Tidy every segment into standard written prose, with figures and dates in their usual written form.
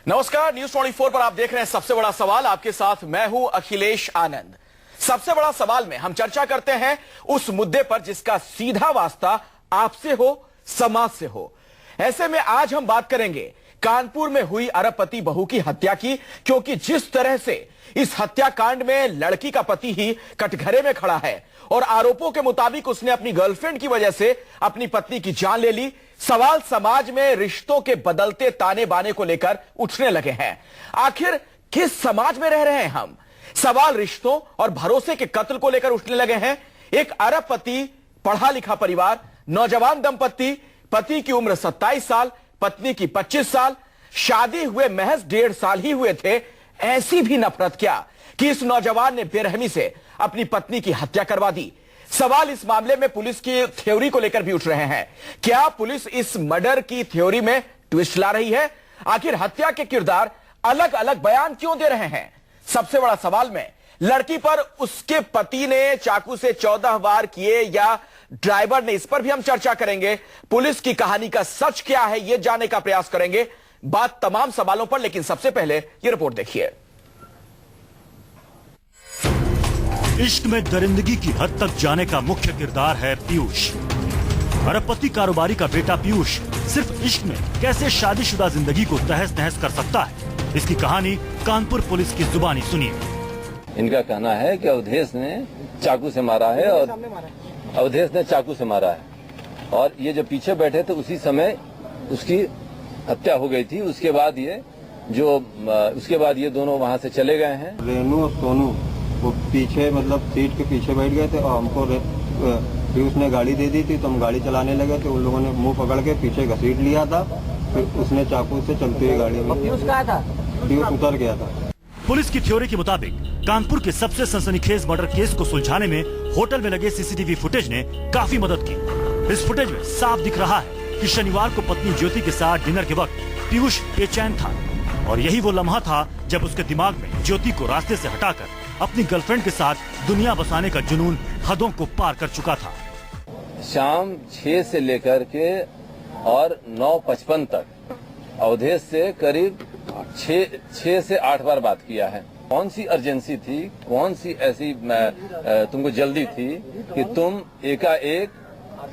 नमस्कार, न्यूज 24 पर आप देख रहे हैं सबसे बड़ा सवाल। आपके साथ मैं हूं अखिलेश आनंद। सबसे बड़ा सवाल में हम चर्चा करते हैं उस मुद्दे पर जिसका सीधा वास्ता आपसे हो, समाज से हो। ऐसे में आज हम बात करेंगे कानपुर में हुई अरबपति बहू की हत्या की, क्योंकि जिस तरह से इस हत्याकांड में लड़की का पति ही कटघरे में खड़ा है और आरोपों के मुताबिक उसने अपनी गर्लफ्रेंड की वजह से अपनी पत्नी की जान ले ली। सवाल समाज में रिश्तों के बदलते ताने बाने को लेकर उठने लगे हैं। आखिर किस समाज में रह रहे हैं हम? सवाल रिश्तों और भरोसे के कत्ल को लेकर उठने लगे हैं। एक अरबपति, पढ़ा लिखा परिवार, नौजवान दंपति, पति की उम्र 27 साल, पत्नी की 25 साल, शादी हुए महज 1.5 साल ही हुए थे। ऐसी भी नफरत क्या कि इस नौजवान ने बेरहमी से अपनी पत्नी की हत्या करवा दी। सवाल इस मामले में पुलिस की थ्योरी को लेकर भी उठ रहे हैं। क्या पुलिस इस मर्डर की थ्योरी में ट्विस्ट ला रही है? आखिर हत्या के किरदार अलग अलग बयान क्यों दे रहे हैं? सबसे बड़ा सवाल में लड़की पर उसके पति ने चाकू से 14 वार किए या ड्राइवर ने, इस पर भी हम चर्चा करेंगे। पुलिस की कहानी का सच क्या है, यह जानने का प्रयास करेंगे। बात तमाम सवालों पर, लेकिन सबसे पहले यह रिपोर्ट देखिए। इश्क में दरिंदगी की हद तक जाने का मुख्य किरदार है पीयूष। अरबपति कारोबारी का बेटा पीयूष सिर्फ इश्क में कैसे शादीशुदा जिंदगी को तहस नहस कर सकता है, इसकी कहानी कानपुर पुलिस की जुबानी सुनिए। इनका कहना है कि अवधेश ने चाकू से मारा है और ये जो पीछे बैठे थे उसी समय उसकी हत्या हो गई थी। उसके बाद ये दोनों वहाँ से चले गए हैं। रेनू और सोनू वो पीछे, मतलब सीट के पीछे बैठ गए थे और हमको पीयूष ने गाड़ी दे दी थी, तो हम गाड़ी चलाने लगे थे। उन लोगों ने मुंह पकड़ के पीछे घसीट लिया था, फिर उसने चाकू से चलती हुई गाड़ी में पीयूष कहाँ था? पीयूष उतर गया था। पुलिस की थ्योरी के मुताबिक कानपुर के सबसे सनसनीखेज मर्डर केस को सुलझाने में होटल में लगे सीसीटीवी फुटेज ने काफी मदद की। इस फुटेज में साफ दिख रहा है कि शनिवार को पत्नी ज्योति के साथ डिनर के वक्त पीयूष बेचैन था और यही वो लम्हा था जब उसके दिमाग में ज्योति को रास्ते से हटाकर अपनी गर्लफ्रेंड के साथ दुनिया बसाने का जुनून हदों को पार कर चुका था। शाम 6 से लेकर के और 9:55 तक अवधेश से करीब 6 से 8 बार बात किया है। कौन सी अर्जेंसी थी, कौन सी ऐसी तुमको जल्दी थी कि तुम एकाएक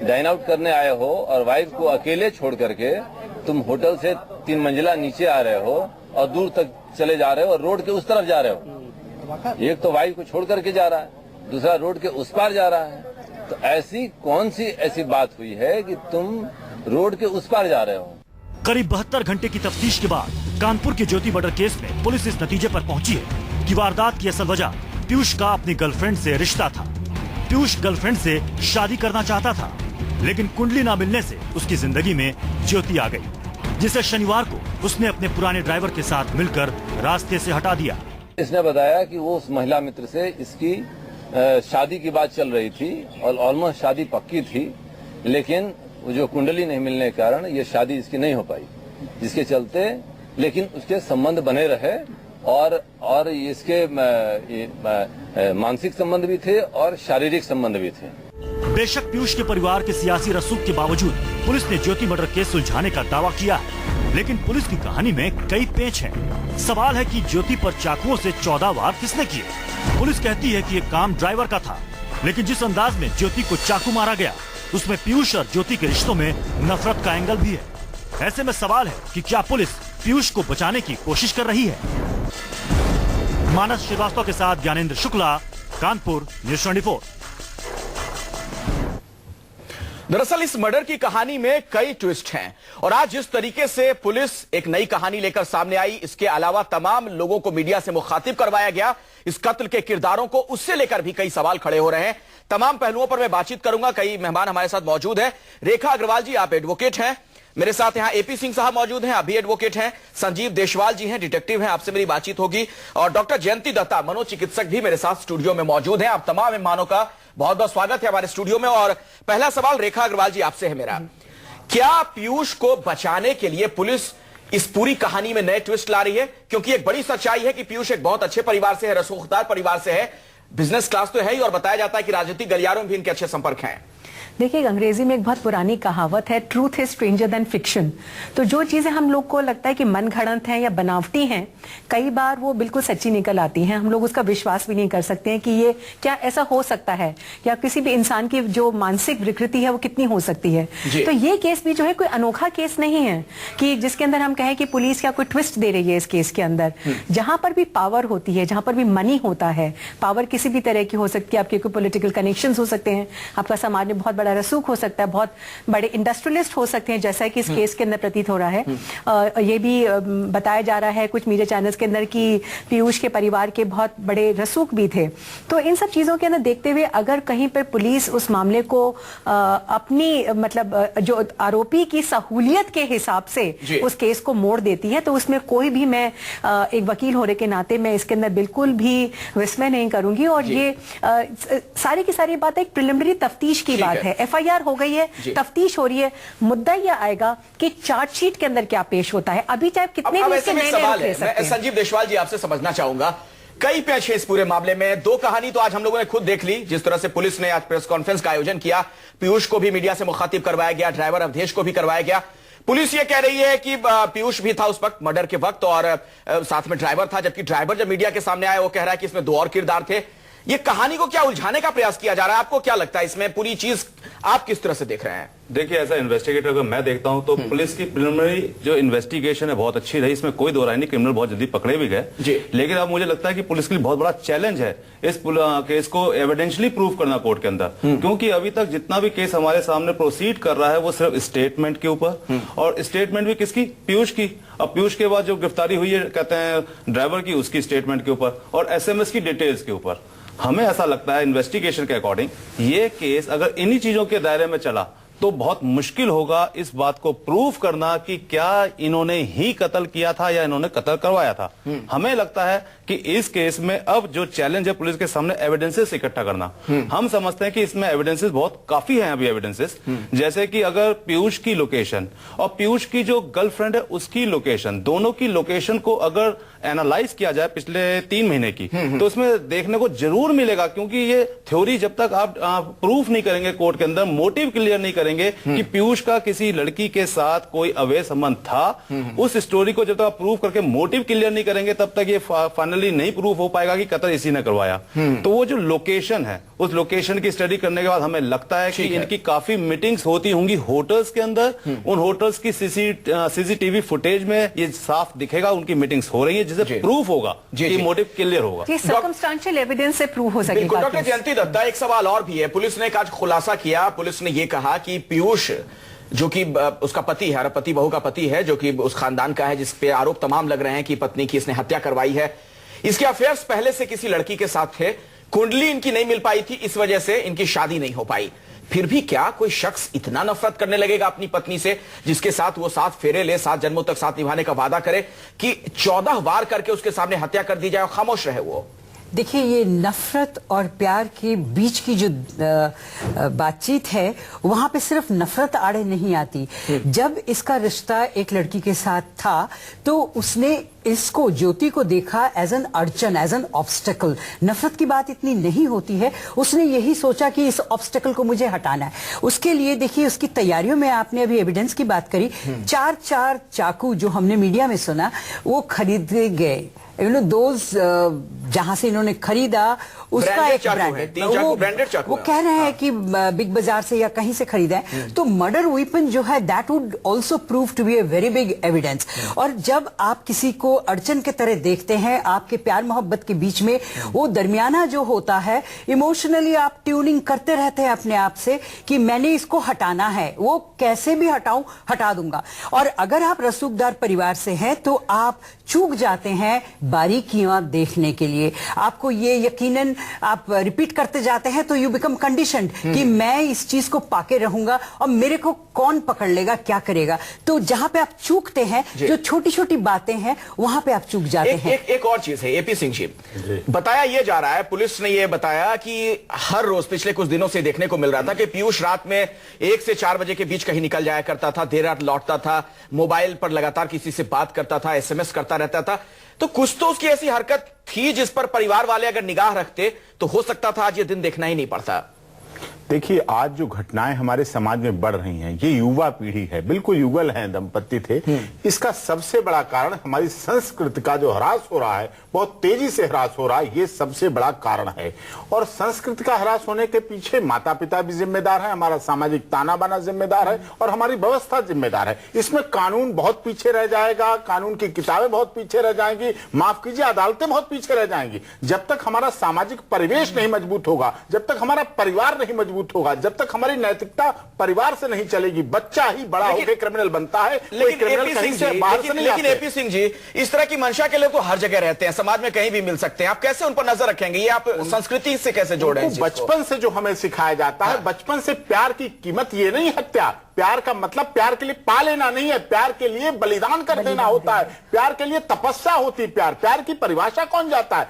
डाइन आउट करने आए हो और वाइफ को अकेले छोड़ करके तुम होटल से 3 मंजिला नीचे आ रहे हो और दूर तक चले जा रहे हो और रोड के उस तरफ जा रहे हो। एक तो वाइफ को छोड़ करके जा रहा है, दूसरा रोड के उस पार जा रहा है। तो ऐसी कौन सी ऐसी बात हुई है कि तुम रोड के उस पार जा रहे हो? करीब 72 घंटे की तफ्तीश के बाद कानपुर के ज्योति मर्डर केस में पुलिस इस नतीजे पर पहुंची है कि वारदात की असल वजह पीयूष का अपनी गर्लफ्रेंड से रिश्ता था। पीयूष गर्लफ्रेंड से शादी करना चाहता था, लेकिन कुंडली न मिलने से उसकी जिंदगी में ज्योति आ गई, जिसे शनिवार को उसने अपने पुराने ड्राइवर के साथ मिलकर रास्ते से हटा दिया। इसने बताया कि वो उस महिला मित्र से इसकी शादी की बात चल रही थी और ऑलमोस्ट शादी पक्की थी, लेकिन वो जो कुंडली नहीं मिलने के कारण ये शादी इसकी नहीं हो पाई, जिसके चलते लेकिन उसके संबंध बने रहे और इसके मानसिक संबंध भी थे और शारीरिक संबंध भी थे। बेशक पीयूष के परिवार के सियासी रसूख के बावजूद पुलिस ने ज्योति मर्डर केस सुलझाने का दावा किया है, लेकिन पुलिस की कहानी में कई पेच हैं। सवाल है कि ज्योति पर चाकुओं से 14 वार किसने किए? पुलिस कहती है कि ये काम ड्राइवर का था, लेकिन जिस अंदाज में ज्योति को चाकू मारा गया उसमें पीयूष और ज्योति के रिश्तों में नफरत का एंगल भी है। ऐसे में सवाल है कि क्या पुलिस पीयूष को बचाने की कोशिश कर रही है? मानस श्रीवास्तव के साथ ज्ञानेंद्र शुक्ला, कानपुर, न्यूज 24। दरअसल इस मर्डर की कहानी में कई ट्विस्ट हैं और आज जिस तरीके से पुलिस एक नई कहानी लेकर सामने आई, इसके अलावा तमाम लोगों को मीडिया से मुखातिब करवाया गया, इस कत्ल के किरदारों को, उससे लेकर भी कई सवाल खड़े हो रहे हैं। तमाम पहलुओं पर मैं बातचीत करूंगा। कई मेहमान हमारे साथ मौजूद हैं। रेखा अग्रवाल जी, आप एडवोकेट हैं। मेरे साथ यहां एपी सिंह साहब मौजूद हैं, आप भी एडवोकेट हैं। संजीव देशवाल जी हैं, डिटेक्टिव हैं, आपसे मेरी बातचीत होगी। और डॉक्टर जयंती दत्ता, मनोचिकित्सक भी मेरे साथ स्टूडियो में मौजूद हैं। आप तमाम मेहमानों का बहुत बहुत स्वागत है हमारे स्टूडियो में। और पहला सवाल रेखा अग्रवाल जी आपसे है मेरा, क्या पीयूष को बचाने के लिए पुलिस इस पूरी कहानी में नए ट्विस्ट ला रही है? क्योंकि एक बड़ी सच्चाई है कि पीयूष एक बहुत अच्छे परिवार से है, रसूखदार परिवार से है, बिजनेस क्लास तो है ही, और बताया जाता है कि राजनीतिक गलियारों में भी इनके अच्छे संपर्क हैं। देखिए, अंग्रेजी में एक बहुत पुरानी कहावत है, truth is stranger then fiction. तो जो चीजें हम लोग को लगता है कि मनगढ़ंत हैं या बनावटी हैं, कई बार वो बिल्कुल सच्ची निकल आती हैं। हम लोग उसका विश्वास भी नहीं कर सकते हैं कि ये क्या ऐसा हो सकता है, या किसी भी इंसान की जो मानसिक विकृति है वो कितनी हो सकती है। तो ये केस भी जो है कोई अनोखा केस नहीं है कि जिसके अंदर हम कहें कि पुलिस क्या कोई ट्विस्ट दे रही है इस केस के अंदर। जहां पर भी पावर होती है, जहां पर भी मनी होता है, पावर किसी भी तरह की हो सकती है, आपके कोई पॉलिटिकल कनेक्शंस हो सकते हैं, आपका समाज में बहुत बड़ा रसूख हो सकता है, बहुत बड़े इंडस्ट्रियलिस्ट हो सकते हैं, जैसा कि इस केस के अंदर प्रतीत हो रहा है। ये भी बताया जा रहा है कुछ मीडिया चैनल्स के अंदर कि पीयूष के परिवार के बहुत बड़े रसूख भी थे। तो इन सब चीजों के अंदर देखते हुए अगर कहीं पर पुलिस उस मामले को अपनी मतलब जो आरोपी की सहूलियत के हिसाब से उस केस को मोड़ देती है, तो उसमें कोई भी, मैं एक वकील होने के नाते मैं इसके अंदर बिल्कुल भी विस्मय नहीं करूंगी। और ये सारी की सारी बात एक प्रिलिमिनरी तफ्तीश की बात है। एफआईआर हो गई है, तफ्तीश हो रही है, मुद्दा यह आएगा कि चार्जशीट के अंदर क्या पेश होता है। अभी चाहे कितने भी इसके नए नए ले सकते हैं। संजीव देशवाल जी, आपसे समझना चाहूंगा, कई पेश है इस पूरे मामले में। दो कहानी तो आज हम लोगों ने खुद देख ली, जिस तरह से पुलिस ने आज प्रेस कॉन्फ्रेंस का आयोजन किया, पीयूष को भी मीडिया से मुखातिब करवाया गया, ड्राइवर अवधेश को भी करवाया गया। पुलिस ये कह रही है कि पीयूष भी था उस वक्त मर्डर के वक्त और साथ में ड्राइवर था, जबकि ड्राइवर जब मीडिया के सामने आया वो कह रहा है कि इसमें दो और किरदार थे। ये कहानी को क्या उलझाने का प्रयास किया जा रहा है? आपको क्या लगता है इसमें पूरी चीज आप किस तरह से देख रहे हैं? देखिए, ऐसा इन्वेस्टिगेटर अगर मैं देखता हूं तो पुलिस की प्रिलिमिनरी जो इन्वेस्टिगेशन है बहुत अच्छी रही, इसमें कोई दो राय नहीं, क्रिमिनल बहुत जल्दी पकड़े भी गए। लेकिन अब मुझे लगता है कि पुलिस के लिए बहुत बड़ा चैलेंज है इस केस को एविडेंशियली प्रूव करना कोर्ट के अंदर, क्योंकि अभी तक जितना भी केस हमारे सामने प्रोसीड कर रहा है वो सिर्फ स्टेटमेंट के ऊपर, और स्टेटमेंट भी किसकी? पीयूष की। अब पीयूष के बाद जो गिरफ्तारी हुई है कहते हैं ड्राइवर की, उसकी स्टेटमेंट के ऊपर और एसएमएस की डिटेल्स के ऊपर। हमें ऐसा लगता है इन्वेस्टिगेशन के अकॉर्डिंग ये केस अगर इन्हीं चीजों के दायरे में चला तो बहुत मुश्किल होगा इस बात को प्रूव करना कि क्या इन्होंने ही कत्ल किया था या इन्होंने कत्ल करवाया था। हमें लगता है कि इस केस में अब जो चैलेंज है पुलिस के सामने एविडेंसेस इकट्ठा करना। हम समझते हैं कि इसमें एविडेंसेस बहुत काफी हैं अभी एविडेंसेस, जैसे कि अगर पीयूष की लोकेशन और पीयूष की जो गर्लफ्रेंड है उसकी लोकेशन, दोनों की लोकेशन को अगर एनालाइज किया जाए पिछले 3 महीने की, तो उसमें देखने को जरूर मिलेगा, क्योंकि ये थ्योरी जब तक आप प्रूफ नहीं करेंगे कोर्ट के अंदर, मोटिव क्लियर नहीं करेंगे कि पीयूष का किसी लड़की के साथ कोई अवैध संबंध था, उस स्टोरी को जब तक आप प्रूव करके मोटिव क्लियर नहीं करेंगे तब तक ये फाइनली नहीं प्रूफ हो पाएगा कि कत्ल इसी ने करवाया। तो वो जो लोकेशन है, उस लोकेशन की स्टडी करने के बाद हमें लगता है कि इनकी काफी मीटिंग्स होती होंगी होटल्स के अंदर। उन होटल्स की सीसीटीवी फुटेज में ये साफ दिखेगा उनकी मीटिंग्स हो रही है, जिससे प्रूफ होगा कि मोटिव क्लियर होगा। ये सर्कमस्टेंशियल एविडेंस से प्रूव हो सकेगा। डॉक्टर जयंती दत्ता, एक सवाल और भी है। पुलिस ने आज खुलासा किया, पुलिस ने यह कहा कि पीयूष जो कि उसका पति है, पति बहू का पति है, जो कि उस खानदान का है जिस पे आरोप तमाम लग रहे हैं कि पत्नी की इसने हत्या करवाई है, इसके अफेयर्स पहले से किसी लड़की के साथ थे, कुंडली इनकी नहीं मिल पाई थी, इस वजह से इनकी शादी नहीं हो पाई। फिर भी क्या कोई शख्स इतना नफरत करने लगेगा अपनी पत्नी से, जिसके साथ वो 7 फेरे ले, 7 जन्मों तक साथ निभाने का वादा करे, कि 14 वार करके उसके सामने हत्या कर दी जाए और खामोश रहे वो? देखिए, ये नफरत और प्यार के बीच की जो बातचीत है, वहां पे सिर्फ नफरत आड़े नहीं आती। जब इसका रिश्ता एक लड़की के साथ था तो उसने इसको, ज्योति को देखा एज एन अड़चन, एज एन ऑब्स्टेकल। नफरत की बात इतनी नहीं होती है, उसने यही सोचा कि इस ऑब्स्टेकल को मुझे हटाना है। उसके लिए देखिए उसकी तैयारियों में आपने अभी एविडेंस की बात करी, 4 चाकू जो हमने मीडिया में सुना वो खरीदे गए। जहां से इन्होंने खरीदा उसका एक ब्रांडेड, वो कह रहे हैं कि बिग बाजार से या कहीं से खरीदा है। तो मर्डर वेपन जो है that would also prove to be a very big evidence. और जब आप किसी को अड़चन के तरह देखते हैं, आपके प्यार मोहब्बत के बीच में वो दरमियाना जो होता है, इमोशनली आप ट्यूनिंग करते रहते हैं अपने आप से कि मैंने इसको हटाना है, वो कैसे भी हटाऊं, हटा दूंगा। और अगर आप रसूखदार परिवार से हैं तो आप चूक जाते हैं बारीकियां देखने के लिए। आपको ये यकीनन आप रिपीट करते जाते हैं तो यू बिकम कंडीशनड कि मैं इस चीज को पाके रहूंगा और मेरे को कौन पकड़ लेगा, क्या करेगा। तो जहां पे आप चूकते हैं, जो छोटी छोटी बातें हैं, वहां पे आप चूक जाते हैं। एक और चीज है एपी सिंह जी, बताया ये जा रहा है, पुलिस ने ये बताया कि हर रोज पिछले कुछ दिनों से देखने को मिल रहा था कि पीयूष रात में 1 से 4 बजे के बीच कहीं निकल जाया करता था, देर रात लौटता था, मोबाइल पर लगातार किसी से बात करता था, एसएमएस करता रहता था। तो कुछ तो उसकी ऐसी हरकत थी जिस पर परिवार वाले अगर निगाह रखते तो हो सकता था आज ये दिन देखना ही नहीं पड़ता। देखिए, आज जो घटनाएं हमारे समाज में बढ़ रही हैं, ये युवा पीढ़ी है, बिल्कुल युगल है, दंपत्ति थे। इसका सबसे बड़ा कारण हमारी संस्कृति का जो ह्रास हो रहा है, बहुत तेजी से ह्रास हो रहा है, ये सबसे बड़ा कारण है। और संस्कृति का ह्रास होने के पीछे माता पिता भी जिम्मेदार है, हमारा सामाजिक ताना बाना जिम्मेदार है और हमारी व्यवस्था जिम्मेदार है। इसमें कानून बहुत पीछे रह जाएगा, कानून की किताबें बहुत पीछे रह जाएंगी, माफ कीजिए अदालतें बहुत पीछे रह जाएंगी। जब तक हमारा सामाजिक परिवेश नहीं मजबूत होगा, जब तक हमारा परिवार नहीं मजबूत होगा, जब तक हमारी नैतिकता परिवार से नहीं चलेगी, बच्चा ही बड़ा होकर क्रिमिनल बनता है। लेकिन एपी सिंह जी, इस तरह की मंशा के लोग तो हर जगह रहते हैं, समाज में कहीं भी मिल सकते हैं, आप कैसे उन पर नजर रखेंगे? ये आप संस्कृति से कैसे जोड़े? बचपन से जो हमें सिखाया जाता है, बचपन से प्यार की कीमत ये नहीं हत्या, प्यार का मतलब प्यार के लिए पा लेना नहीं है, प्यार के लिए बलिदान कर देना होता है, प्यार के लिए तपस्या होती है। प्यार की परिभाषा कौन जाता है?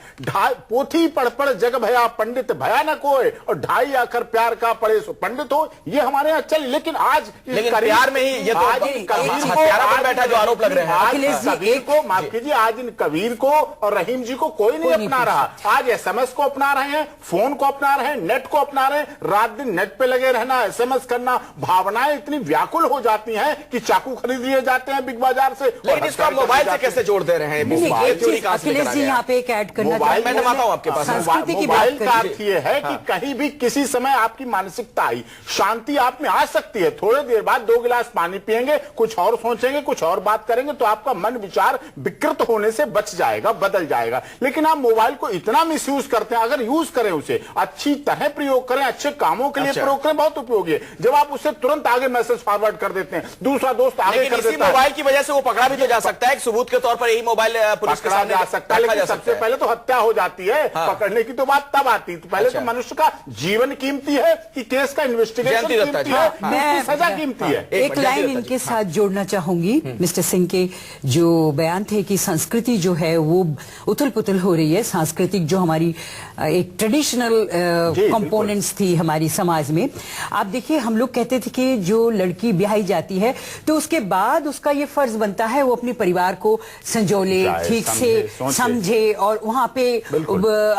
पोथी पढ़ पढ़ जग भया पंडित भया न कोय, और ढाई आकर प्यार का पढ़े सो पंडित हो, ये हमारे यहाँ चल। लेकिन आज प्यार में ही ये तो हत्यारा पर बैठा जो आरोप लग रहे हैं। आज कबीर को, माफ कीजिए, आज इन कबीर को और रहीम जी को कोई नहीं अपना रहा। आज SMS को अपना रहे हैं, फोन को अपना रहे हैं, नेट को अपना रहे हैं, रात दिन नेट पे लगे रहना, SMS करना, भावनाएं इतनी व्याकुल हो जाती हैं कि चाकू खरीद लिए जाते हैं बिग बाजार से। लेकिन इसको आप मोबाइल से कैसे जोड़ दे रहे हैं? अखिलेश जी यहाँ पे एक ऐड करना मैं नमाता हूं आपके पास। मोबाइल का अर्थ ये है कि कहीं भी किसी समय आपकी मानसिकता आई, शांति आप में आ सकती है, थोड़ी देर बाद 2 गिलास पानी पिएंगे, कुछ और सोचेंगे, कुछ और बात करेंगे, तो आपका मन विचार विकृत होने से बच जाएगा, बदल जाएगा। लेकिन आप मोबाइल को इतना मिसयूज करते हैं, अगर यूज करें, उसे अच्छी तरह प्रयोग करें, अच्छे कामों के लिए प्रयोग करें, बहुत उपयोगी है। जब आप उससे तुरंत आगे मैसेज फॉरवर्ड कर देते हैं, दूसरा दोस्त आगे कर देता है, मोबाइल की वजह से वो पकड़ा भी तो जा सकता है, एक सबूत के तौर पर यही मोबाइल पुलिस के सामने जा सकता है। लेकिन सबसे पहले तो हत्या हो जाती है, पकड़ने की तो बात तब आती है। तो पहले तो मनुष्य का जीवन कीमती है कि केस का इन्वेस्टिगेशन कीमती है, मैं सजा कीमती है। एक लाइन इनके साथ जोड़ना चाहूंगी मिस्टर सिंह के जो बयान थे कि संस्कृति जो है वो उथल पुथल हो रही है। सांस्कृतिक जो हमारी एक ट्रेडिशनल कंपोनेंट्स थी हमारी समाज में, आप देखिए, हम लोग कहते थे कि जो लड़की ब्याही जाती है तो उसके बाद उसका ये फर्ज बनता है वो अपने परिवार को संजोले, ठीक से समझे और वहां पे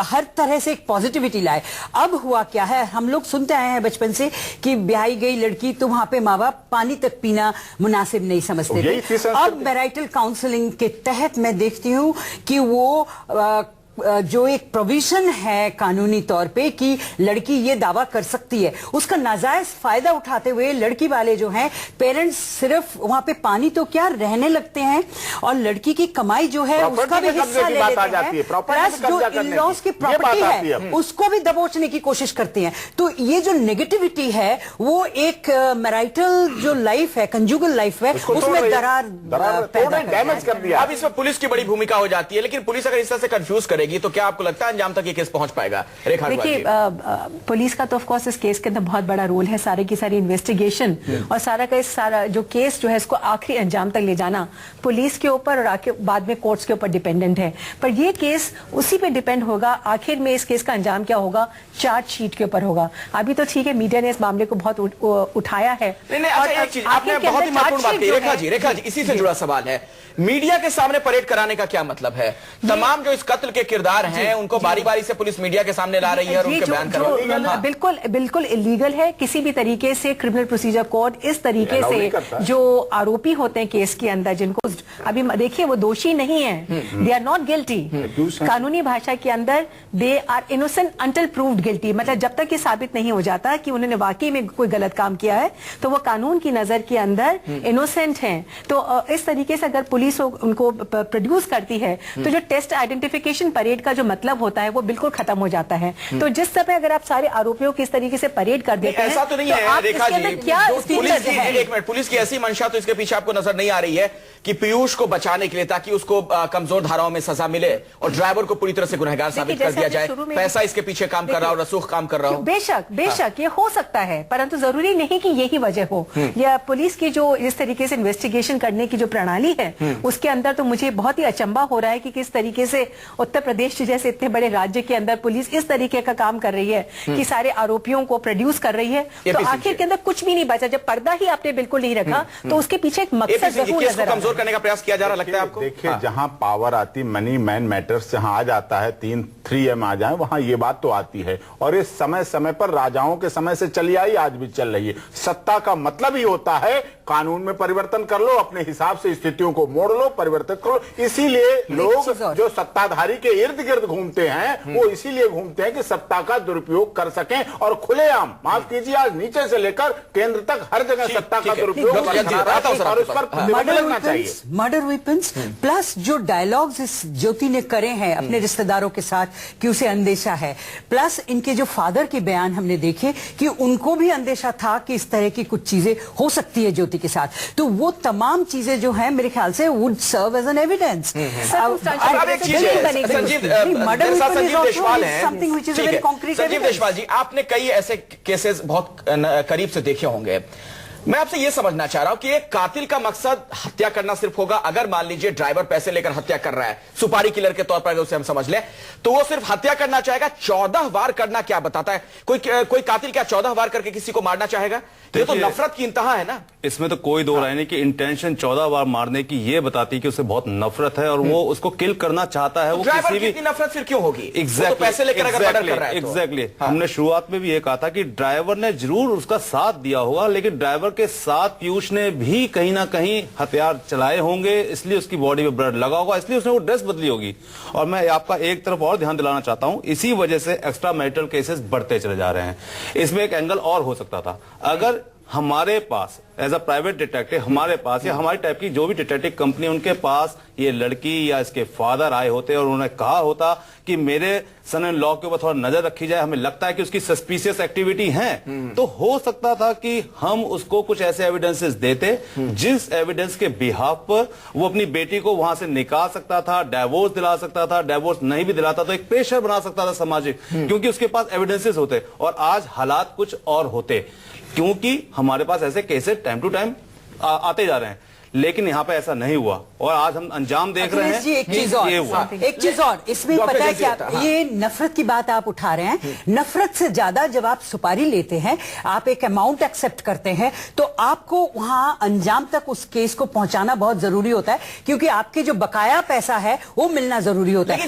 हर तरह से एक पॉजिटिविटी लाए। अब हुआ क्या है, हम लोग सुनते आए हैं बचपन से कि ब्याही गई लड़की तो वहां पे माँ बाप पानी तक पीना मुनासिब नहीं समझते थे। अब मैरिटल काउंसलिंग के तहत मैं देखती हूँ कि वो जो एक प्रोविजन है कानूनी तौर पे कि लड़की ये दावा कर सकती है, उसका नाजायज फायदा उठाते हुए लड़की वाले जो हैं पेरेंट्स सिर्फ वहां पे पानी तो क्या रहने लगते हैं और लड़की की कमाई जो है उसका भी हिस्सा ले लेते हैं, प्लस जो इन-लॉज की प्रॉपर्टी है उसको भी दबोचने की कोशिश करते हैं। तो ये जो नेगेटिविटी है वो एक मैरिटल जो लाइफ है, कंजुगल लाइफ है, उसमें दरार डैमेज कर दिया। अब इसमें पुलिस की बड़ी भूमिका हो जाती है, लेकिन पुलिस अगर इस तरह से कंफ्यूज करेगी तो क्या आपको लगता है अंजाम तक ये केस पहुंच पाएगा? रेखा, देखिए, पुलिस का तो ऑफ कोर्स इस केस के अंदर बहुत बड़ा रोल है, सारे की सारी इन्वेस्टिगेशन और सारा जो केस जो है इसको आखिरी अंजाम तक ले जाना पुलिस के ऊपर और बाद में कोर्ट्स के ऊपर डिपेंडेंट है। पर ये केस उसी पे डिपेंड होगा, आखिर में इस केस का अंजाम क्या होगा, चार्जशीट के ऊपर होगा। अभी तो ठीक है, मीडिया ने इस मामले को बहुत उठाया है। एक चीज आपने बहुत ही महत्वपूर्ण बात की रेखा जी, इसी से जुड़ा सवाल है, मीडिया के सामने परेड कराने का क्या मतलब है? तमाम जो इस कत्ल के किरदार हैं उनको बारी बारी से पुलिस मीडिया के सामने ला रही है और उनके बयान कर रही है। बिल्कुल इलीगल है। किसी भी तरीके से क्रिमिनल प्रोसीजर कोड इस तरीके से जो आरोपी होते हैं केस के अंदर, जिनको अभी देखिए वो दोषी नहीं है, दे आर नॉट गिल्टी। कानूनी भाषा के अंदर they are innocent until proved guilty, मतलब जब तक ये साबित नहीं हो जाता कि उन्होंने वाकई में कोई गलत काम किया है तो वो कानून की नजर के अंदर इनोसेंट हैं। तो इस तरीके से अगर पुलिस उनको प्रोड्यूस करती है तो जो टेस्ट आइडेंटिफिकेशन परेड का जो मतलब होता है वो बिल्कुल खत्म हो जाता है। तो जिस समय अगर आप सारे आरोपियों की इस तरीके से परेड कर देते हैं, ऐसा तो नहीं है रेखा जी, एक मिनट, पुलिस की ऐसी मंशा तो इसके पीछे आपको नजर नहीं आ रही है कि पीयूष को बचाने के लिए, ताकि उसको कमजोर धाराओं में सजा मिले और ड्राइवर को पूरी तरह से गुनहगार साबित कर दिया जाए, पैसा इसके पीछे काम कर रहा हो, रसूख काम कर रहा हो? बेशक ये हो सकता है, परंतु जरूरी नहीं कि यही वजह हो। या पुलिस की जो इस तरीके से इन्वेस्टिगेशन करने की जो प्रणाली है उसके अंदर तो मुझे बहुत ही अचंभा हो रहा है कि किस तरीके से उत्तर प्रदेश जैसे इतने बड़े राज्य के अंदर पुलिस इस तरीके का काम कर रही है कि सारे आरोपियों को प्रोड्यूस कर रही है। तो आखिर के अंदर कुछ भी नहीं बचा, जब पर्दा ही आपने बिल्कुल नहीं रखा तो उसके पीछे एक मकसद जरूर नजर आता है। कमजोर करने का प्रयास किया जा रहा लगता है आपको? देखिए, जहां पावर आती, मनी मैन मैटर्स जहां आ जाता है, 3M आ जाए, वहां ये बात तो आती है। और ये समय समय पर राजाओं के समय से चली आई, आज भी चल रही है। सत्ता का मतलब ही होता है कानून में परिवर्तन कर लो, अपने हिसाब से स्थितियों को मोड़ लो, परिवर्तित कर लो। इसीलिए लोग जो सत्ताधारी के इर्द गिर्द घूमते हैं वो इसीलिए घूमते हैं कि सत्ता का दुरुपयोग कर सकें और खुलेआम, माफ कीजिए, आज नीचे से लेकर केंद्र तक हर जगह सत्ता का दुरुपयोग और उस पर लगना चाहिए। मर्डर वेपन्स प्लस जो डायलॉग्स इस ज्योति ने करे हैं अपने रिश्तेदारों के साथ कि उसे अंदेशा है, प्लस इनके जो फादर के बयान हमने देखे कि उनको भी अंदेशा था कि इस तरह की कुछ चीजें हो सकती है ज्योति के साथ, तो वो तमाम चीजें जो है मेरे ख्याल से would serve as an evidence. Sanjeev Deshwal ji, आपने कई ऐसे केसेस बहुत करीब से देखे होंगे। मैं आपसे यह समझना चाह रहा हूं कि एक कातिल का मकसद हत्या करना सिर्फ होगा, अगर मान लीजिए ड्राइवर पैसे लेकर हत्या कर रहा है, सुपारी किलर के तौर पर अगर उसे हम समझ लें, तो वो सिर्फ हत्या करना चाहेगा। 14 वार करना क्या बताता है? कोई कातिल क्या 14 वार करके किसी को मारना चाहेगा? ये तो नफरत की इंतहा है ना। इसमें तो कोई दो राय नहीं कि इंटेंशन 14 बार मारने की ये बताती है कि उसे बहुत नफरत है और वो उसको किल करना चाहता है। वो किसी भी नफरत फिर क्यों होगी? एग्जैक्टली, तो पैसे लेकर अगर मर्डर कर रहा है तो। एग्जैक्टली, हमने शुरुआत में भी ये कहा था कि ड्राइवर ने जरूर उसका साथ दिया होगा, लेकिन ड्राइवर के साथ पीयूष ने भी कहीं ना कहीं हथियार चलाए होंगे, इसलिए उसकी बॉडी में ब्लड लगा होगा, इसलिए उसने वो ड्रेस बदली होगी। और मैं आपका एक तरफ और ध्यान दिलाना चाहता हूं, इसी वजह से एक्स्ट्रा मैरिटल केसेस बढ़ते चले जा रहे हैं। इसमें एक एंगल और हो सकता था, अगर हमारे पास एज अ प्राइवेट डिटेक्टिव, हमारे पास या हमारी टाइप की जो भी डिटेक्टिव कंपनी, उनके पास ये लड़की या इसके फादर आए होते और उन्होंने कहा होता कि मेरे सन इन लॉ के ऊपर थोड़ा नजर रखी जाए, हमें लगता है कि उसकी सस्पिशियस एक्टिविटी है, तो हो सकता था कि हम उसको कुछ ऐसे एविडेंसेस देते जिस एविडेंस के बिहाफ पर वो अपनी बेटी को वहां से निकाल सकता था, डाइवोर्स दिला सकता था, डाइवोर्स नहीं भी दिलाता तो एक प्रेशर बना सकता था सामाजिक, क्योंकि उसके पास एविडेंसेस होते। और आज हालात कुछ और होते, क्योंकि हमारे पास ऐसे केसेस टाइम टू टाइम आते जा रहे हैं, लेकिन यहाँ पे ऐसा नहीं हुआ और आज हम अंजाम देख रहे हैं। एक चीज और इसमें पता है क्या, ये नफरत की बात आप उठा रहे हैं। नफरत से ज्यादा जब आप सुपारी लेते हैं, आप एक अमाउंट एक्सेप्ट करते हैं, तो आपको वहां अंजाम तक उस केस को पहुंचाना बहुत जरूरी होता है, क्योंकि आपके जो बकाया पैसा है वो मिलना जरूरी होता है।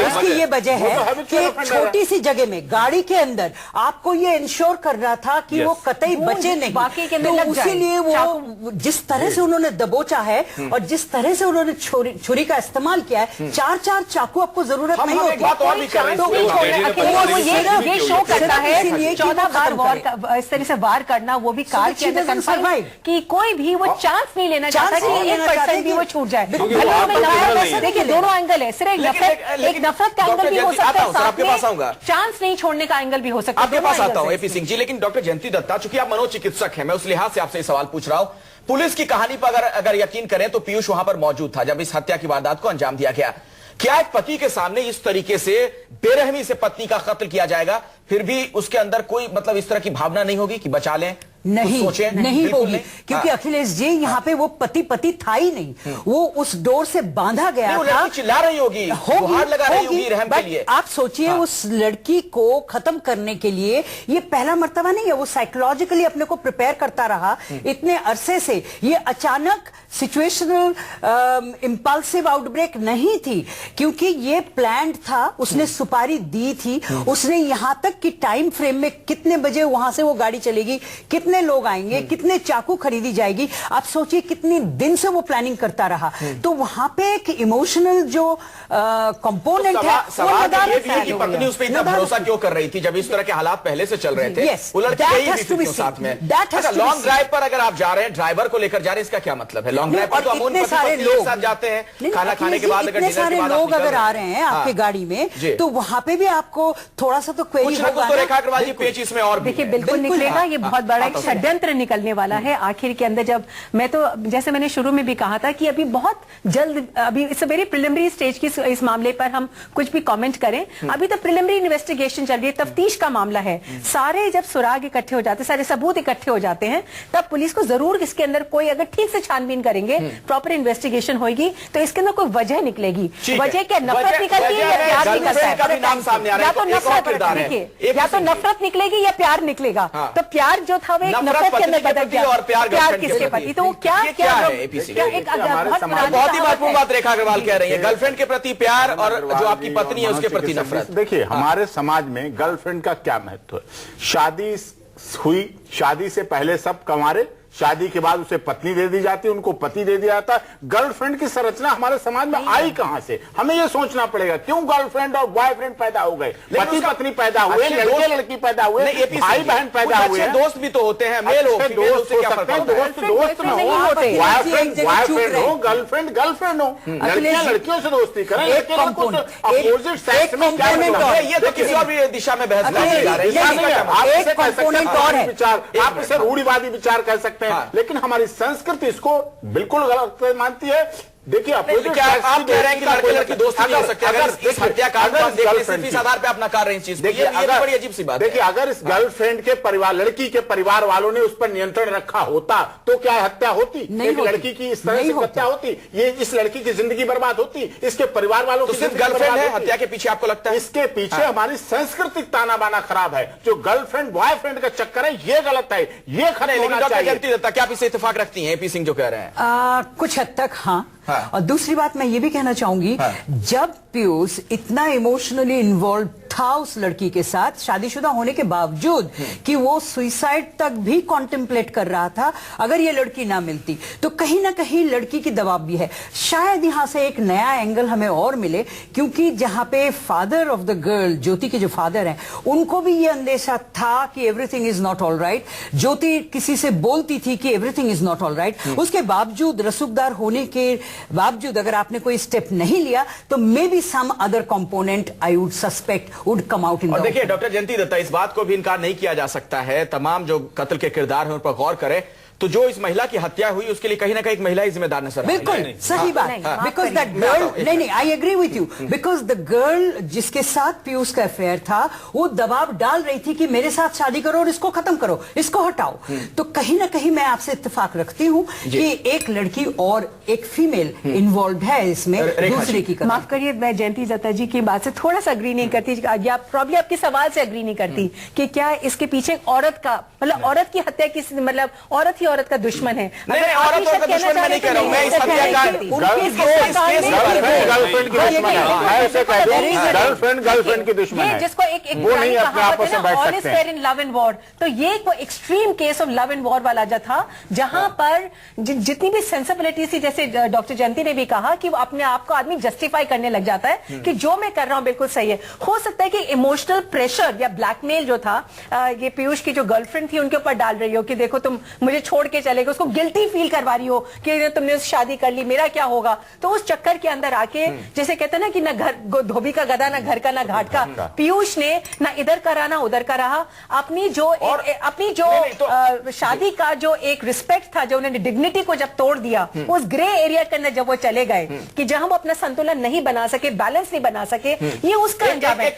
इसकी ये वजह है कि एक छोटी सी जगह में गाड़ी के अंदर आपको ये इंश्योर कर रहा था कि वो कतई बचे नहीं, तो इसीलिए वो जिस तरह से उन्होंने दबोचा है और जिस तरह से उन्होंने छुरी का इस्तेमाल किया है, 4-4 चाकू आपको जरूरत नहीं होती। ये शो करता है 14 बार इस तरह से वार करना, वो भी कार के अंदर कंफाइन, कि कोई भी वो चांस नहीं लेना चाहता कि 1% भी वो छूट जाए। देखिए दोनों एंगल है, सिर्फ एक नफरत का एंगल भी हो सकता है, चांस नहीं छोड़ने का एंगल भी हो सकता है। आपके पास आता हूं एपी सिंह जी, लेकिन डॉक्टर जयंती दत्ता, चूंकि आप मनोचिकित्सक हैं, मैं उस लिहाज से आपसे ये सवाल पूछ रहा हूं। पुलिस की कहानी पर अगर यकीन करें तो पीयूष वहां पर मौजूद था जब इस हत्या की वारदात को अंजाम दिया गया। क्या एक पति के सामने इस तरीके से बेरहमी से पत्नी का कत्ल किया जाएगा, फिर भी उसके अंदर कोई मतलब इस तरह की भावना नहीं होगी कि बचा लें? नहीं होगी, क्योंकि अखिलेश जी यहाँ पे वो पति था ही नहीं, वो उस डोर से बांधा गया था। चिल्ला रही होगी, गुहार लगा रही होगी रहम के लिए। आप सोचिए उस लड़की को खत्म करने के लिए ये पहला मर्तबा नहीं है, वो साइकोलॉजिकली अपने को प्रिपेयर करता रहा इतने अरसे से। ये अचानक सिचुएशनल इंपल्सिव आउटब्रेक नहीं थी, क्योंकि ये प्लान्ड था, उसने सुपारी दी थी, उसने यहां तक कि टाइम फ्रेम में कितने बजे वहां से वो गाड़ी चलेगी, कितने लोग आएंगे, कितने चाकू खरीदी जाएगी, आप सोचिए कितने दिन से वो प्लानिंग करता रहा। तो वहां पे एक इमोशनल जो कंपोनेंट है, कि पत्नी उस पर इतना भरोसा क्यों कर रही थी जब इस तरह के हालात पहले से चल रहे थे? वो लड़की गई भी साथ में। लॉन्ग ड्राइव पर अगर आप जा रहे हैं, ड्राइवर को लेकर जा रहे हैं, इसका क्या मतलब है? लॉन्ग ड्राइव पर तो अमून पति पत्नी के साथ जाते हैं, खाना खाने के बाद, इतने सारे लोग अगर आ रहे हैं आपके गाड़ी में, तो वहां पे भी आपको थोड़ा सा तो क्वेरी होगा। रेखा अग्रवाल जी पेच इसमें और देखिए बिल्कुल निकलेगा, ये बहुत बड़ा एक षड्यंत्र निकलने वाला है आखिर के अंदर। जब मैं तो जैसे मैंने शुरू में भी कहा था कि अभी बहुत जल्द, अभी it's a very preliminary stage की इस मामले पर हम कुछ भी कमेंट करें, अभी तो प्रिलिमिनरी इन्वेस्टिगेशन चल रही है, तफ्तीश का मामला है। सारे जब सुराग इकट्ठे हो जाते हैं, सारे सबूत इकट्ठे हो जाते हैं, तब पुलिस को जरूर इसके अंदर कोई अगर ठीक से छानबीन करेंगे, प्रॉपर इन्वेस्टिगेशन होगी, तो इसके अंदर कोई वजह निकलेगी। वजह क्या, नफरत निकलती है या प्यार निकलता है? या तो नफरत, देखिए, या तो नफरत निकलेगी या प्यार निकलेगा। तो प्यार जो था वो एक नफरत नफरत के अंदर पत्नी के बदल प्रति गया और प्यार गर्लफ्रेंड किसके के प्रति। प्रति। तो वो क्या ये क्या है एपीसी? क्या एक बहुत बहुत ही महत्वपूर्ण बात रेखा अग्रवाल कह रही है, गर्लफ्रेंड के प्रति प्यार और जो आपकी पत्नी है उसके प्रति नफरत। देखिए हमारे समाज में गर्लफ्रेंड का क्या महत्व है। शादी हुई, शादी से पहले सब कंवारे, शादी के बाद उसे पत्नी दे दी जाती है, उनको पति दे दिया जाता है। गर्लफ्रेंड की संरचना हमारे समाज में आई कहां से, हमें यह सोचना पड़ेगा। क्यों गर्लफ्रेंड और बॉयफ्रेंड पैदा हो गए, पति पत्नी पैदा हुए, लड़के लड़की पैदा हुए, भाई बहन पैदा हुए, दोस्त भी तो होते हैं, मेल हो दोस्त हो सकते हैं, दोस्त न हो, बॉयफ्रेंड हो, गर्लफ्रेंड गर्लफ्रेंड हो, लड़कियां लड़कियों से दोस्ती करें, अपोजिट सेक्स में क्या ये तो किसी और भी दिशा में बहस करने जा रहे हैं। विचार आप इसे रूढ़िवादी विचार कह सकते हैं, लेकिन हमारी संस्कृति इसको बिल्कुल गलत मानती है। देखिए आप कह रहे हैं कि लड़के लड़की दोस्ती नहीं हो सकते। अगर इस हत्याकांड को देखने इस आधार पे अपना कर रहे हैं चीज, देखिए बड़ी अजीब सी बात है। देखिए अगर इस गर्लफ्रेंड के परिवार, लड़की के परिवार वालों ने उस पर नियंत्रण रखा होता तो क्या हत्या होती? एक लड़की की इस तरह से हत्या होती, ये इस लड़की की जिंदगी बर्बाद होती, इसके परिवार वालों की सिर्फ गर्लफ्रेंड है हत्या के पीछे आपको लगता है? इसके पीछे हमारी सांस्कृतिक ताना बाना खराब है। जो गर्लफ्रेंड बॉयफ्रेंड का चक्कर है ये गलत है, ये खत्म होना चाहिए। क्या आप इसे इत्तेफाक रखती हैं एपी सिंह जो कह रहे हैं? कुछ हद तक हाँ। और दूसरी बात मैं ये भी कहना चाहूंगी, जब पीयूष इतना इमोशनली इन्वॉल्व था उस लड़की के साथ, शादीशुदा होने के बावजूद, कि वो सुसाइड तक भी कॉन्टेम्पलेट कर रहा था, अगर ये लड़की ना मिलती तो कहीं ना कहीं लड़की की दबाव भी है। शायद यहां से एक नया एंगल हमें और मिले, क्योंकि जहां पे फादर ऑफ द गर्ल, ज्योति के जो फादर हैं, उनको भी ये अंदेशा था कि everything is not all right. Jyoti किसी से बोलती थी कि everything is not all right, उसके बावजूद, रसूखदार होने के बावजूद अगर आपने कोई स्टेप नहीं लिया तो maybe some other component I would suspect would come out in. और देखिए डॉक्टर जयंती दत्ता, इस बात को भी इनकार नहीं किया जा सकता है, तमाम जो कत्ल के किरदार हैं उन पर गौर करें तो जो इस महिला की हत्या हुई उसके लिए कहीं ना कहीं एक महिला ही जिम्मेदार नजर आई। बिल्कुल सही बात, बिकॉज दैट गर्ल, नहीं I agree with you, because the girl जिसके साथ पीयूष का अफेयर था वो दबाव डाल रही थी कि मेरे साथ शादी करो और इसको खत्म करो, इसको हटाओ। तो कहीं ना कहीं मैं आपसे इत्तेफाक रखती हूँ कि एक लड़की और एक फीमेल इन्वॉल्व है इसमें दूसरे की। माफ करिए, मैं जयंती दत्ता जी की बात से थोड़ा सा अग्री नहीं करती, या प्रॉब्लम आपके सवाल से अग्री नहीं करती कि क्या इसके पीछे औरत का, मतलब औरत की हत्या की, मतलब औरत ही औरत का दुश्मन है। नहीं, औरत का दुश्मन मैं नहीं कह रहा हूं, मैं इस हत्याकांड गर्लफ्रेंड की दुश्मन है, जिसको एक वो नहीं अपने आपस में बैठ सकते हैं। इन लव एंड वॉर, तो ये एक extreme case of love and war वाला जो था, जहां पर जितनी भी सेंसिबिलिटी थी, जैसे डॉक्टर जयंती ने भी कहा कि अपने आप को आदमी जस्टिफाई करने लग जाता है कि जो मैं कर रहा हूं बिल्कुल सही है। हो सकता है कि इमोशनल प्रेशर या ब्लैकमेल जो था, ये पीयूष की जो गर्लफ्रेंड थी उनके ऊपर डाल रही हो कि देखो तुम मुझे छोड़ के चले गए, उसको गिल्टी फील करवा रही हो कि तुमने शादी कर ली, मेरा क्या होगा। तो उस चक्कर के अंदर आके, जैसे कहते हैं ना कि ना घर धोबी का गधा, ना घर का ना घाट का, पीयूष ने ना इधर का रहा ना उधर का रहा, अपनी जो शादी का जो एक रिस्पेक्ट था, जो उन्होंने डिग्निटी को जब तोड़ दिया, उस ग्रे एरिया के अंदर जब वो चले गए कि जहां वो अपना संतुलन नहीं बना सके, बैलेंस नहीं बना सके, ये उसका अंजाम है।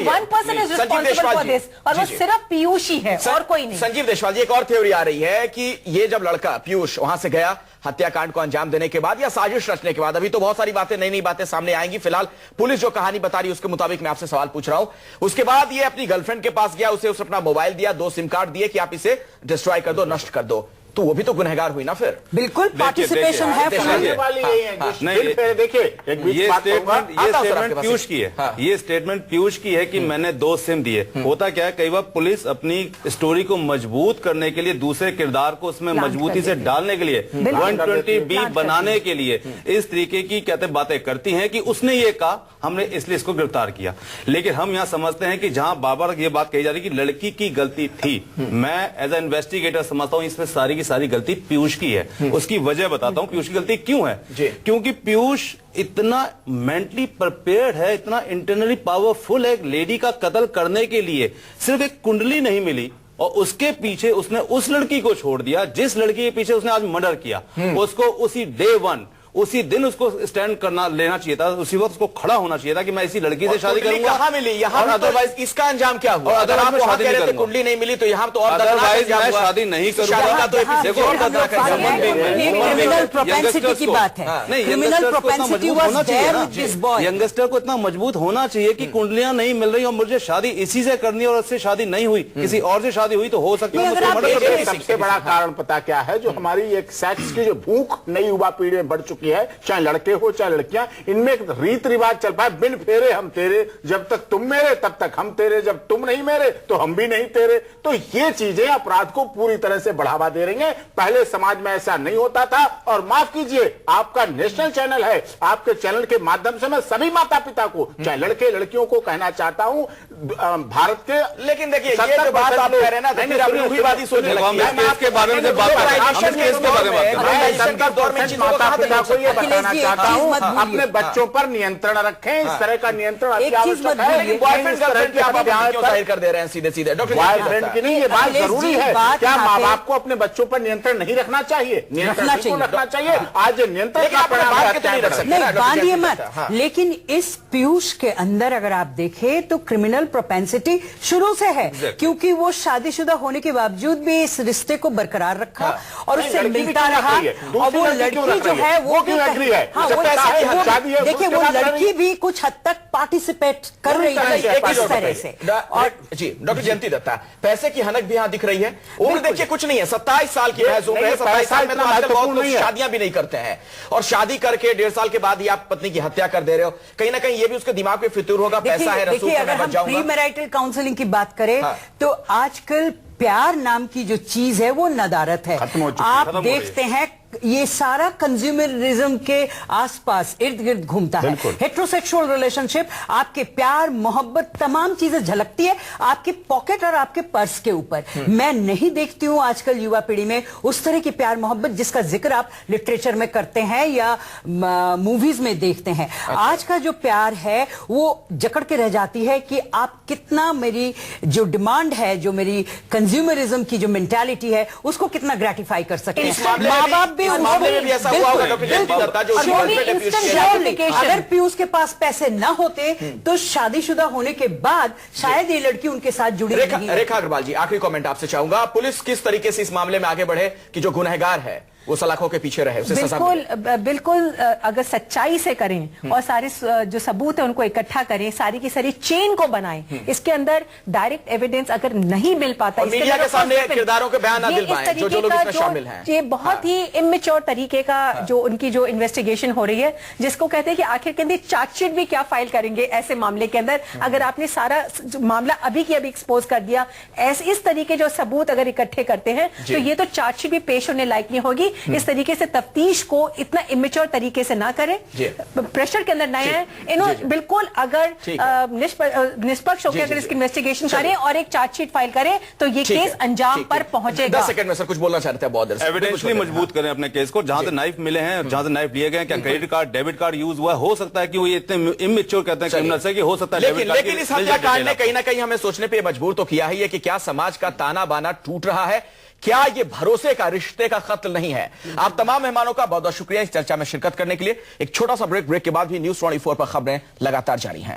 One person is responsible for this, और वो सिर्फ पीयूष ही है और कोई नहीं। संजीव देशवाल जी, एक और थ्योरी आ रही है कि ये जब लड़का पीयूष वहां से गया हत्याकांड को अंजाम देने के बाद या साजिश रचने के बाद, अभी तो बहुत सारी बातें, नई नई बातें सामने आएंगी, फिलहाल पुलिस जो कहानी बता रही है उसके मुताबिक मैं आपसे सवाल पूछ रहा हूं। उसके बाद ये अपनी गर्लफ्रेंड के पास गया, उसे अपना मोबाइल दिया, 2 सिम कार्ड दिए कि आप इसे डिस्ट्रॉय कर दो, नष्ट कर दो, तो वो भी तो गुनहगार हुई ना फिर। बिल्कुल पार्टिसिपेशन है। देखिए ये स्टेटमेंट पीयूष की है, ये स्टेटमेंट पीयूष की है कि मैंने 2 सिम दिए। होता क्या है, कई बार पुलिस अपनी स्टोरी को मजबूत करने के लिए, दूसरे किरदार को उसमें मजबूती से डालने के लिए, 120B बनाने के लिए इस तरीके की कहते बातें करती हैं कि उसने ये कहा, हमने इसलिए इसको गिरफ्तार किया। लेकिन हम यहाँ समझते हैं कि जहां बार-बार ये बात कही जा रही है कि लड़की की गलती थी, मैं एज ए इन्वेस्टिगेटर समझता हूं इसमें सारी गलती पीयूष की है। उसकी वजह बताता हूं पीयूष की गलती क्यों है। क्योंकि पीयूष इतना मेंटली प्रिपेयर्ड है, इतना इंटरनली पावरफुल है, एक लेडी का कत्ल करने के लिए सिर्फ एक कुंडली नहीं मिली और उसके पीछे उसने उस लड़की को छोड़ दिया जिस लड़की के पीछे उसने आज मर्डर किया, उसको उसी डे 1 उसी दिन उसको स्टैंड करना लेना चाहिए था, उसी वक्त उसको खड़ा होना चाहिए था कि मैं इसी लड़की से शादी करूंगा। कहाँ मिली यहाँ, अदरवाइज इसका अंजाम क्या हुआ? अगर आप वहां कह रहे थे कुंडली नहीं मिली तो यहाँ तो और अदरवाइज मैं शादी नहीं करूंगा। देखो क्रिमिनल प्रोपेंसिटी की बात है, criminal propensity was there with this boy. Youngster को इतना मजबूत होना चाहिए कि कुंडलियां नहीं मिल रही और मुझे शादी इसी से करनी और उससे शादी नहीं हुई, किसी और से शादी हुई तो हो सकती है। सबसे बड़ा कारण पता क्या है? जो हमारी एक सेक्स की जो भूख नई युवा पीढ़ी में बढ़ चुकी है, चाहे लड़के हो चाहे लड़कियां, इनमें एक रीत रिवाज चल पाए, बिन फेरे हम तेरे, जब तक तुम मेरे तब तक हम तेरे, जब तुम नहीं मेरे तो हम भी नहीं तेरे। तो ये चीजें अपराध को पूरी तरह से बढ़ावा दे रही हैं। पहले समाज में ऐसा नहीं होता था। और माफ कीजिए, आपका नेशनल चैनल है, आपके चैनल के माध्यम से मैं सभी माता पिता को, चाहे लड़के लड़कियों को कहना चाहता हूं, भारत के, लेकिन देखिए ये जो बात आप कह रहे हैं ना, के बारे में बात माता पिता को ये बताना चाहता हूं, अपने बच्चों पर नियंत्रण रखें। इस तरह का नियंत्रण अति आवश्यक है। बॉयफ्रेंड गर्लफ्रेंड की आप जाहिर कर दे रहे हैं सीधे सीधे। डॉक्टर बॉयफ्रेंड की नहीं, ये बात जरूरी है। क्या माँ बाप को अपने बच्चों पर नियंत्रण नहीं रखना चाहिए? नियंत्रण रखना चाहिए। आज नियंत्रण का परिणाम नहीं, बांधिए मत। लेकिन इस पीयूष के अंदर अगर आप देखें तो क्रिमिनल प्रोपेंसिटी शुरू से है, क्योंकि वो शादीशुदा होने के बावजूद भी इस रिश्ते को बरकरार रखा और उससे मिलता रहा। और वो लड़की जो है वो क्यों एग्री है? देखिए वो लड़की भी कुछ हद तक पार्टिसिपेट कर रही है इस तरह से। और जी डॉक्टर जयंती दत्ता, पैसे की हनक भी यहां दिख रही है। उम्र देखिए कुछ नहीं है, 27 साल की है। 27 साल में तो आजकल बहुत लोग शादियां भी नहीं करते हैं, और शादी करके 1.5 साल के बाद ही आप पत्नी की हत्या कर दे रहे हो। कहीं ना कहीं ये भी उसके दिमाग में फितूर होगा, पैसा है, रसूख है, मैं बच जाऊंगा। प्री मैरिटल काउंसलिंग की बात करें तो आजकल प्यार नाम की जो चीज है वो नदारत है। आप देखते हैं ये सारा कंज्यूमरिज्म के आसपास इर्द गिर्द घूमता है। हेट्रोसेक्सुअल रिलेशनशिप, आपके प्यार मोहब्बत तमाम चीजें झलकती है आपके पॉकेट और आपके पर्स के ऊपर। मैं नहीं देखती हूं आजकल युवा पीढ़ी में उस तरह की प्यार मोहब्बत जिसका जिक्र आप लिटरेचर में करते हैं या मूवीज में देखते हैं। आज का जो प्यार है वो जकड़ के रह जाती है कि आप कितना मेरी जो डिमांड है, जो मेरी कंज्यूमरिज्म की जो मेंटालिटी है उसको कितना ग्रेटिफाई कर सकते हैं। माँ बाप अगर पीयूष के पास पैसे ना होते तो शादीशुदा होने के बाद शायद ये लड़की उनके साथ जुड़ी नहीं। रेखा अग्रवाल जी, आखिरी कमेंट आपसे चाहूंगा। पुलिस किस तरीके से इस मामले में आगे बढ़े कि जो गुनहगार है वो सलाखों के पीछे रहे, उसे सजा मिले? बिल्कुल अगर सच्चाई से करें और सारे जो सबूत है उनको इकट्ठा करें, सारी की सारी चेन को बनाएं, इसके अंदर डायरेक्ट एविडेंस अगर नहीं मिल पाता, मीडिया के सामने किरदारों के बयान ना दिल पाएं जो लोग इसमें शामिल हैं। ये बहुत ही इमेच्योर तरीके का जो उनकी जो इन्वेस्टिगेशन हो रही है, जिसको कहते हैं कि आखिर के अंदर चार्जशीट भी क्या फाइल करेंगे ऐसे मामले के अंदर, अगर आपने सारा मामला अभी की अभी एक्सपोज कर दिया। इस तरीके जो सबूत अगर इकट्ठे करते हैं तो ये तो चार्जशीट भी पेश होने लायक नहीं होगी। इस तरीके से तफ्तीश को इतना इमेच्योर तरीके से ना करें, प्रेशर के अंदर ना आए। इन्होंने बिल्कुल अगर निष्पक्ष होकर अगर इसकी इन्वेस्टिगेशन करें और एक चार्जशीट फाइल करें तो ये केस अंजाम पर पहुंचेगा। 10 सेकंड में सर कुछ बोलना चाहते हैं बहुत एविडेंशियली मजबूत करें अपने केस को। जहां से नाइफ मिले हैं, जहां से नाइफ लिए गए, क्या credit card debit card use हुआ, हो सकता है कि वो ये इतने इमेच्योर कहते हैं क्रिमिनल से कि हो सकता है। लेकिन इस हत्याकांड ने कहीं ना कहीं हमें सोचने पे मजबूर तो किया ही है कि क्या समाज का ताना बाना टूट रहा है, क्या ये भरोसे का रिश्ते का कत्ल नहीं है? आप तमाम मेहमानों का बहुत बहुत शुक्रिया इस चर्चा में शिरकत करने के लिए। एक छोटा सा ब्रेक के बाद भी न्यूज़ 24 पर खबरें लगातार जारी हैं।